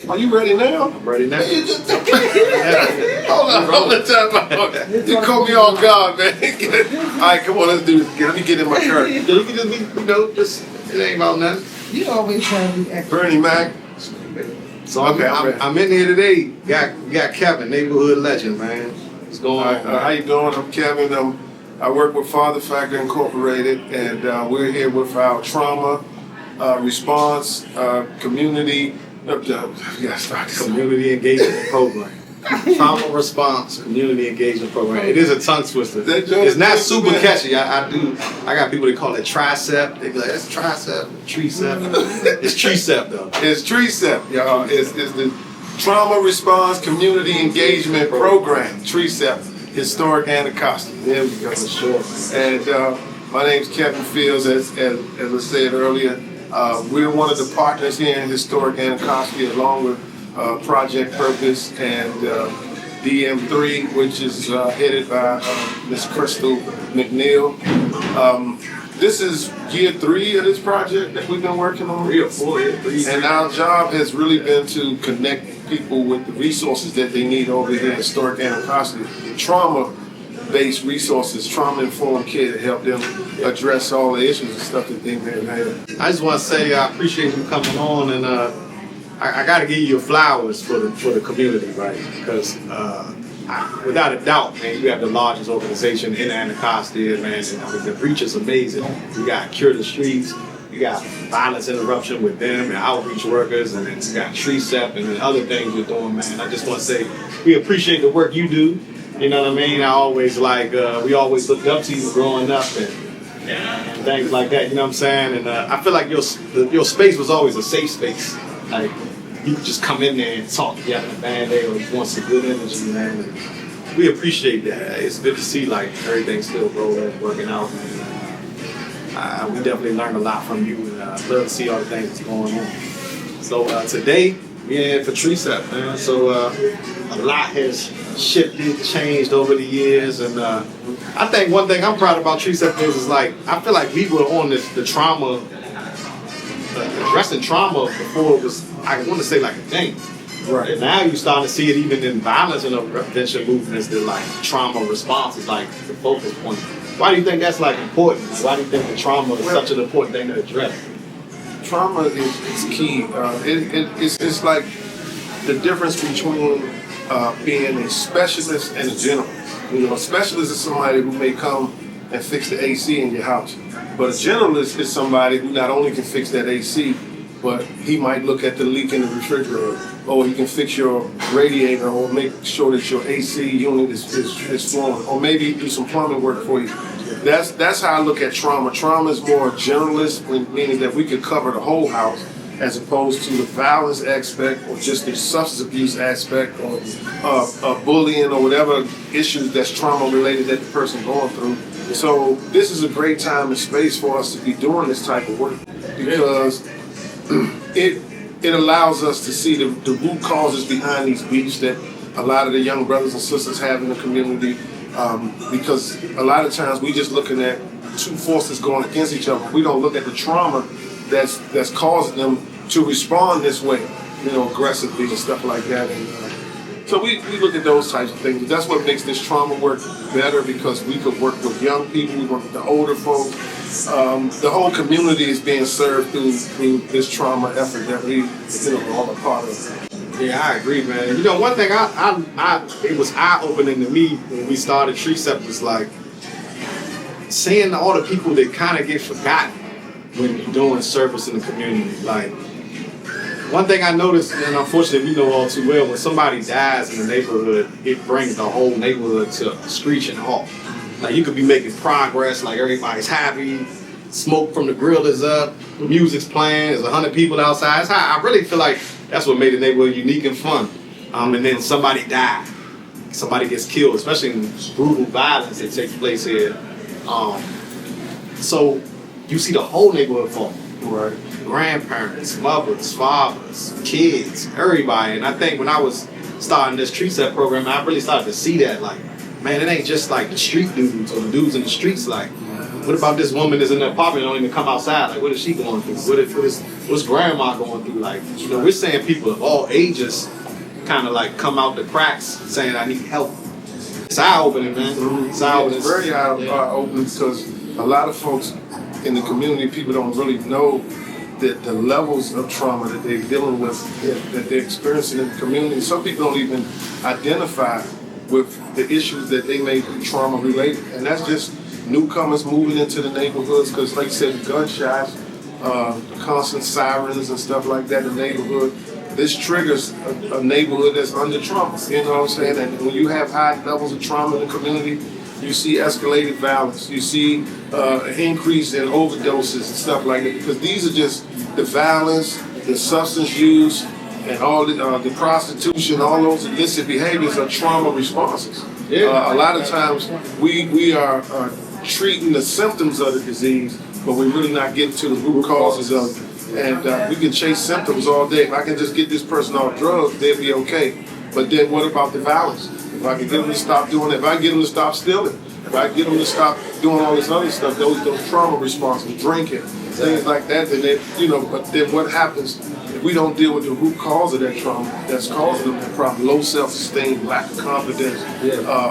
Are you ready now? I'm ready now. You just, hold on, time out. You caught me off guard, man. All right, come on, let's do this again. Let me get in my car. You can just be, just, it ain't about nothing. You always trying to be extra. Bernie Mac. So Okay, I'm in here today. Got Kevin, neighborhood legend, man. What's going on? How you doing? I'm Kevin. I work with Father Factor Incorporated, and we're here with our trauma response community. Community engagement program. Trauma response community engagement program. It is a tongue twister. It's not super catchy. I got people that call it tricep. They be like, that's tricep, tricep. It's tricep though. It's TRECEP, y'all. It's the Trauma Response Community Engagement Program. TRECEP, Historic Anacostia. There we go. Sure. And my name's Kevin Fields, as I said earlier. We're one of the partners here in Historic Anacostia, along with Project Purpose and DM3, which is headed by Ms. Crystal McNeil. This is year 3 of this project that we've been working on. 3 or 4, yeah, 3. And our job has really been to connect people with the resources that they need over here in Historic Anacostia. Trauma-based resources, trauma-informed care to help them address all the issues and stuff that they may have. I just want to say I appreciate you coming on, and I got to give you your flowers for the community, right? Because without a doubt, man, you have the largest organization in Anacostia, man. And the reach is amazing. You got Cure the Streets, you got violence interruption with them and outreach workers, and then you got TRECEP and then other things you're doing, man. I just want to say we appreciate the work you do. You know what I mean? I always we always looked up to you growing up and things like that. You know what I'm saying? And I feel like your space was always a safe space. Like you could just come in there and talk. You having a bad day or you want some good energy, man. And we appreciate that. It's good to see like everything still working out, man. We definitely learned a lot from you, and love to see all the things that's going on. So today we're in for TRECEP, man. So a lot has shifted, changed over the years, and I think one thing I'm proud about TRECEP is like I feel like we were on the trauma, addressing trauma before it was, I want to say, like a thing. Right. And now you're starting to see it even in violence and intervention movements that like trauma response is like the focus point. Why do you think that's like important? Why do you think that trauma is such an important thing to address? Trauma is key. It's like the difference between being a specialist and a generalist. You know, a specialist is somebody who may come and fix the AC in your house. But a generalist is somebody who not only can fix that AC, but he might look at the leak in the refrigerator, or he can fix your radiator, or make sure that your AC unit is flowing, or maybe do some plumbing work for you. That's how I look at trauma. Trauma is more generalist, meaning that we could cover the whole house, as opposed to the violence aspect or just the substance abuse aspect or bullying or whatever issues that's trauma related that the person going through. So this is a great time and space for us to be doing this type of work, because it allows us to see the root causes behind these beefs that a lot of the young brothers and sisters have in the community, because a lot of times we just looking at two forces going against each other. We don't look at the trauma that's causing them to respond this way, you know, aggressively and stuff like that. And so we look at those types of things. That's what makes this trauma work better, because we could work with young people, we work with the older folks. The whole community is being served through this trauma effort that we, all a part of. Yeah, I agree, man. You know, one thing it was eye-opening to me when we started TRECEP was like seeing all the people that kind of get forgotten when you're doing service in the community. Like, one thing I noticed, and unfortunately we know all too well, when somebody dies in the neighborhood, it brings the whole neighborhood to a screeching halt. Like, you could be making progress, like everybody's happy, smoke from the grill is up, music's playing, there's 100 people outside. I really feel like that's what made the neighborhood unique and fun. And then somebody died, somebody gets killed, especially in brutal violence that takes place here. So you see the whole neighborhood fall. Right. Grandparents, mothers, fathers, kids, everybody. And I think when I was starting this TRECEP program, I really started to see that, like, man, it ain't just like the street dudes or the dudes in the streets. Like, What about this woman that's in the apartment and don't even come outside? Like, what is she going through? What's grandma going through? Like, we're saying people of all ages kind of like come out the cracks saying, I need help. It's eye-opening, man. It's eye-opening. It's very eye-opening because a lot of folks in the community, people don't really know that the levels of trauma that they're dealing with, that they're experiencing in the community. Some people don't even identify with the issues that they may be trauma-related. And that's just newcomers moving into the neighborhoods because, like you said, the gunshots, constant sirens and stuff like that in the neighborhood. This triggers a neighborhood that's under trauma, you know what I'm saying? And when you have high levels of trauma in the community, you see escalated violence, you see an increase in overdoses and stuff like that, because these are just the violence, the substance use, and all the prostitution, all those illicit behaviors are trauma responses. A lot of times we are treating the symptoms of the disease, but we're really not getting to the root causes of it. And we can chase symptoms all day. If I can just get this person off drugs, they'll be okay. But then what about the violence? If I can get them to stop doing it, if I get them to stop stealing, if I get them to stop doing all this other stuff, those trauma responses, drinking, things like that, then but then what happens if we don't deal with the root cause of that trauma that's causing them that problem? Low self-esteem, lack of confidence,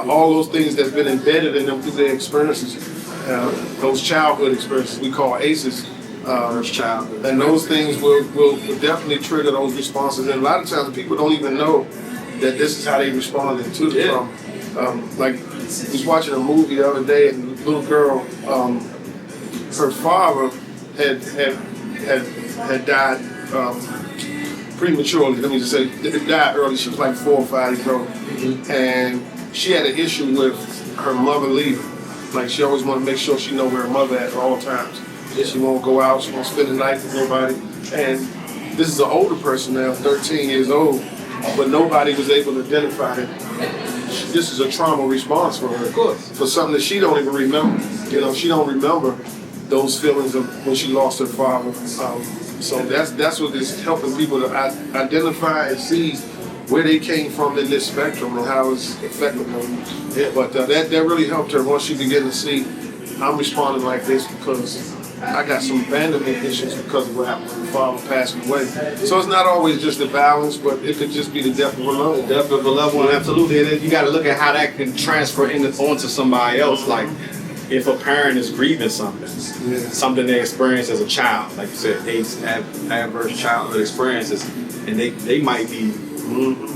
all those things that's been embedded in them through their experiences, those childhood experiences we call ACEs. And those things will definitely trigger those responses. And a lot of times people don't even know that this is how they responded to the trauma. Like, I was watching a movie the other day, and the little girl, her father had died prematurely. Let me just say, died early. She was like 4 or 5 years old, and she had an issue with her mother leaving. Like, she always wanted to make sure she know where her mother at all times. She won't go out, she won't spend the night with nobody. And this is an older person now, 13 years old, but nobody was able to identify that this is a trauma response for her. Of course. For something that she don't even remember. She don't remember those feelings of when she lost her father. So that's what is helping people to identify and see where they came from in this spectrum and how it's affecting them. But that really helped her once she began to see, I'm responding like this because I got some abandonment issues because of what happened when my father passed away. So it's not always just the violence, but it could just be the depth of a level. The depth of a level, and absolutely. And then you got to look at how that can transfer onto somebody else. Like, if a parent is grieving something they experienced as a child, like you said, adverse childhood experiences, and they might be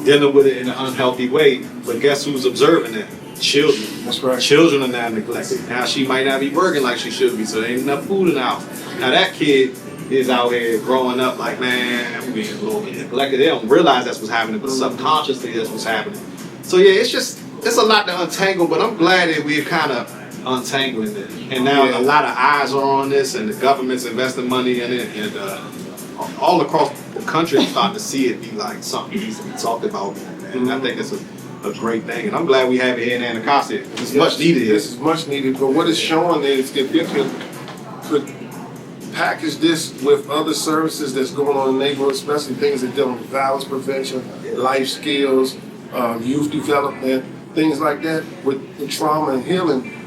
dealing with it in an unhealthy way, but guess who's observing that? Children. That's right. Children are now neglected. Now she might not be working like she should be, so there ain't enough food in the house. Now that kid is out here growing up like, man, I'm being a little bit neglected. They don't realize that's what's happening, but subconsciously that's what's happening. So yeah, it's a lot to untangle, but I'm glad that we're kind of untangling it. And now a lot of eyes are on this, and the government's investing money in it, and all across the country is starting to see it be like something that needs to be talked about. And I think it's a great thing, and I'm glad we have it here in Anacostia. It's much needed. This is much needed, but what it's showing is if you could package this with other services that's going on in the neighborhood, especially things that deal with violence prevention, life skills, youth development, things like that, with trauma and healing,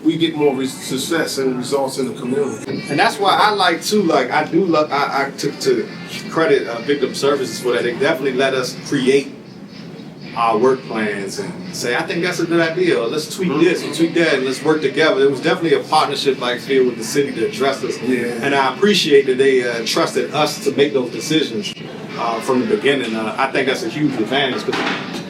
we get more success and results in the community. And that's why I like too, I do love, I took to credit Victim Services for that. They definitely let us create our work plans and say, I think that's a good idea, or let's tweak this and tweak that, and let's work together. It was definitely a partnership like here with the city that addressed us. And I appreciate that they trusted us to make those decisions from the beginning. I think that's a huge advantage, because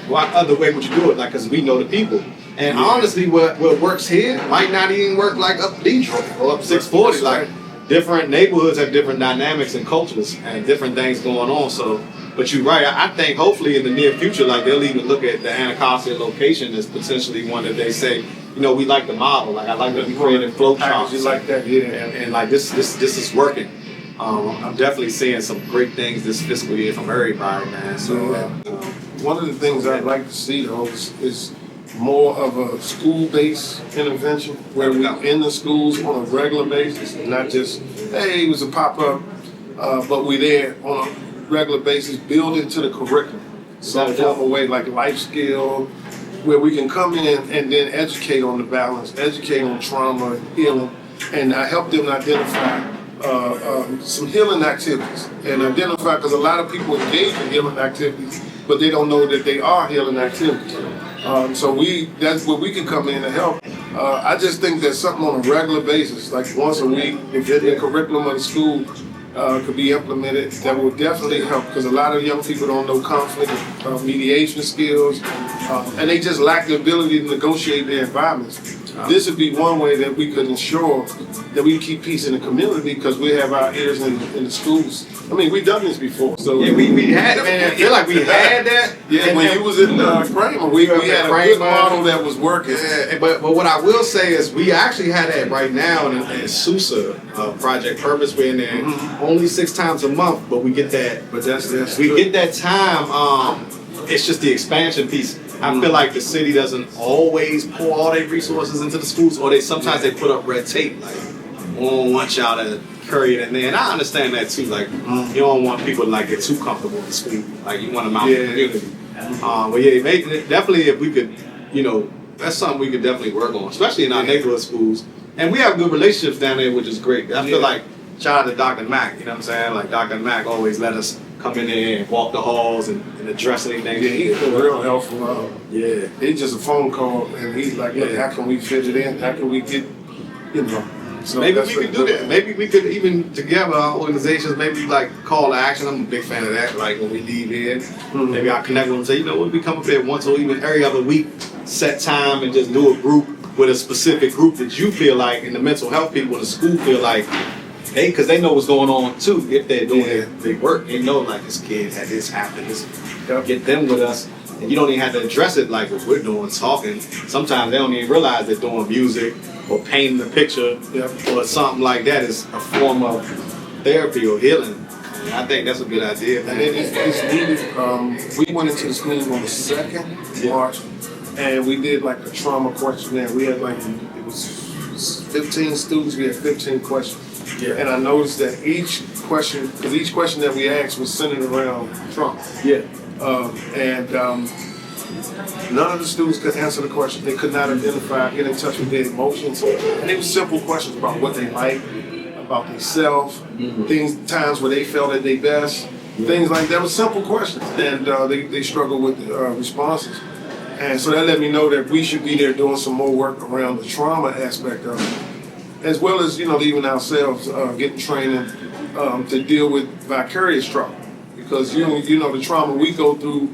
what other way would you do it? Like, because we know the people. And honestly, what works here might not even work like up Detroit or up 640. Like, different neighborhoods have different dynamics and cultures and different things going on. So, but you're right. I think hopefully in the near future, like, they'll even look at the Anacostia location as potentially one that they say, we like the model. Like, I like that we created flow charts. You like that, yeah. And like this is working. I'm definitely seeing some great things this fiscal year from everybody, man. So one of the things I'd like to see though is more of a school-based intervention where we're in the schools on a regular basis and not just, hey, it was a pop-up, but we're there on a regular basis, build into the curriculum. Some form of way, like life skill, where we can come in and then educate on the balance, educate on trauma, healing, and I help them identify some healing activities and identify, because a lot of people engage in healing activities, but they don't know that they are healing activities. So that's where we can come in and help. I just think that something on a regular basis, like once a week, if the curriculum of the school could be implemented, that will definitely help, because a lot of young people don't know conflict mediation skills, and they just lack the ability to negotiate their environments. This would be one way that we could ensure that we keep peace in the community, because we have our ears in the schools. I mean, we've done this before. So Yeah, we had, man, I feel like we had that. yeah, when you was in Kramer, we had a good model that was working. Yeah, but what I will say is we actually had that right now in Sousa, Project Purpose. We're in there only 6 times a month, but we get that. But that's We good. get that time. It's just the expansion piece. I feel like the city doesn't always pour all their resources into the schools, or sometimes they put up red tape. Like, we don't want y'all to carry it in there, and I understand that too. Like, you don't want people to like get too comfortable in the school. Like, you want them out in the community. But yeah, definitely if we could, that's something we could definitely work on, especially in our neighborhood schools. And we have good relationships down there, which is great. I feel like, shout out to Dr. Mack, you know what I'm saying? Like, Dr. Mack always let us come in there and walk the halls and address anything. Yeah, he's been real helpful. Yeah. It's just a phone call, and he's like, look, how can we fit it in? How can we get, So Maybe that's we could do that. Maybe we could even together, our organizations, maybe like call to action. I'm a big fan of that. Like when we leave here, maybe I'll connect with them and say, we come up here once or even every other week, set time and just do a group with a specific group that you feel like, and the mental health people in the school feel like, because they know what's going on too. If they're doing their work, they know like this kid had this happen. Get them with us, and you don't even have to address it like what we're doing, talking. Sometimes they don't even realize they're doing music or painting a picture or something like that is a form of therapy or healing. And I think that's a good idea. And it's needed. We went into the school on the 2nd March, and we did like a trauma questionnaire. We had it was 15 students. We had 15 questions. Yeah. And I noticed that each question that we asked was centered around trauma. Yeah. None of the students could answer the question. They could not identify, get in touch with their emotions. And they were simple questions about what they like, about themselves, times where they felt at their best, things like that. Were simple questions. And they struggled with responses. And so that let me know that we should be there doing some more work around the trauma aspect of it, as well as, even ourselves getting training to deal with vicarious trauma. Because, the trauma we go through,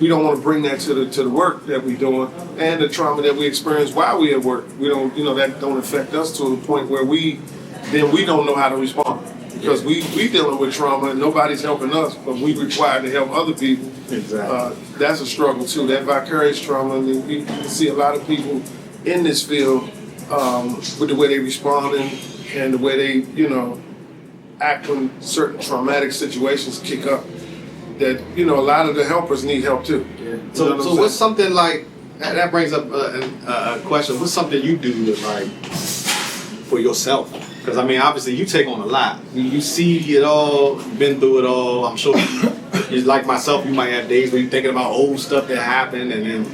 we don't want to bring that to the work that we're doing, and the trauma that we experience while we're at work. We don't, that don't affect us to the point where we don't know how to respond. Because we dealing with trauma and nobody's helping us, but we required to help other people. Exactly. That's a struggle too, that vicarious trauma. I mean, we see a lot of people in this field with the way they respond and the way they, act when certain traumatic situations kick up. That, a lot of the helpers need help too. Yeah. So what's something like, that brings up a question, what's something you do for yourself? Because obviously you take on a lot. You see it all, been through it all. I'm sure you like myself, you might have days where you're thinking about old stuff that happened, and then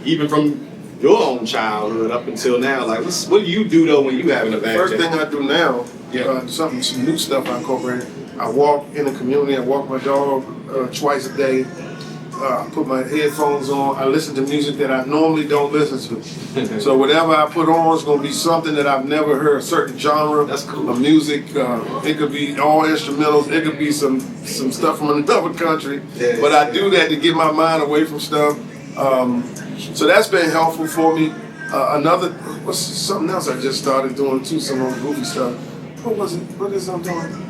even from your own childhood up until now, like what do you do though when you having a bad First day? thing I do now, some new stuff I incorporate. I walk in the community. I walk my dog twice a day. I put my headphones on. I listen to music that I normally don't listen to. So whatever I put on is going to be something that I've never heard, a certain genre of music. It could be all instrumentals. It could be some stuff from another country. Yeah. But I do that to get my mind away from stuff. So that's been helpful for me. Something else I just started doing too, some old goofy stuff. What was it? What is I'm doing?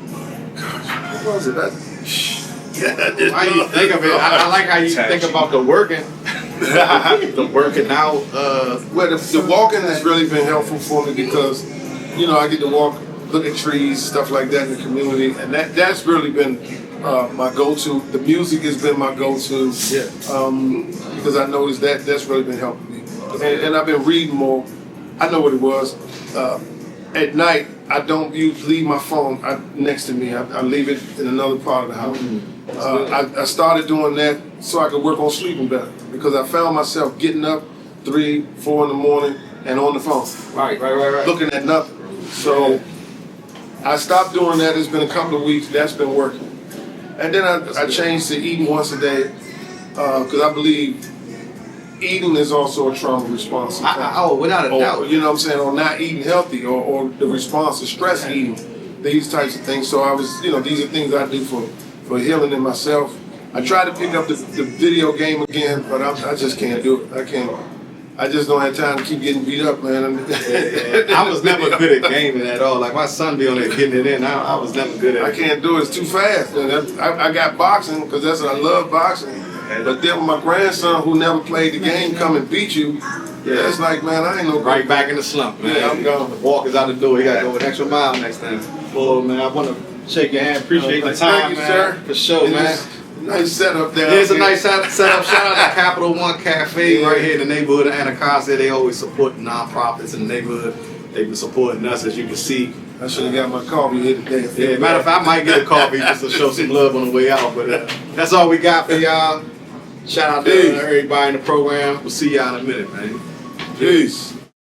Gosh, what was it? How you think of it? I like how you think about the working. The working out. Well, the walking has really been helpful for me because, I get to walk, look at trees, stuff like that in the community, and that's really been my go-to. The music has been my go-to. Because I noticed that's really been helping me. And I've been reading more. I know what it was. At night, I don't leave my phone next to me. I leave it in another part of the house. I started doing that so I could work on sleeping better, because I found myself getting up 3, 4 in the morning, and on the phone, Right. looking at nothing. So I stopped doing that. It's been a couple of weeks. That's been working. And then I changed to eating once a day because I believe eating is also a trauma response. Without a doubt. You know what I'm saying? Or not eating healthy or the response to stress eating, these types of things. So I was, these are things I do for healing in myself. I tried to pick up the video game again, but I just can't do it. I can't. I just don't have time to keep getting beat up, man. I was never good at gaming at all. Like my son be on there getting it in. I was never good at it. I can't do it. It's too fast. And I got boxing because that's what I love boxing. But then when my grandson, who never played the game, come and beat you, it's like, man, I ain't no right back in the slump, man. Yeah, I'm gone. The walk is out the door. He got to go an extra mile next time. Well, man, I want to shake your hand. Appreciate the time, Thank you, man. sir. For sure, man. Nice setup there. It's a nice setup. Shout out to Capital One Cafe right here in the neighborhood of Anacostia. They always support nonprofits in the neighborhood. They've been supporting us, as you can see. I should have got my coffee here today. Yeah, matter of fact, I might get a coffee just to show some love on the way out. But that's all we got for y'all. Shout out to everybody in the program. We'll see y'all in a minute, man. Peace.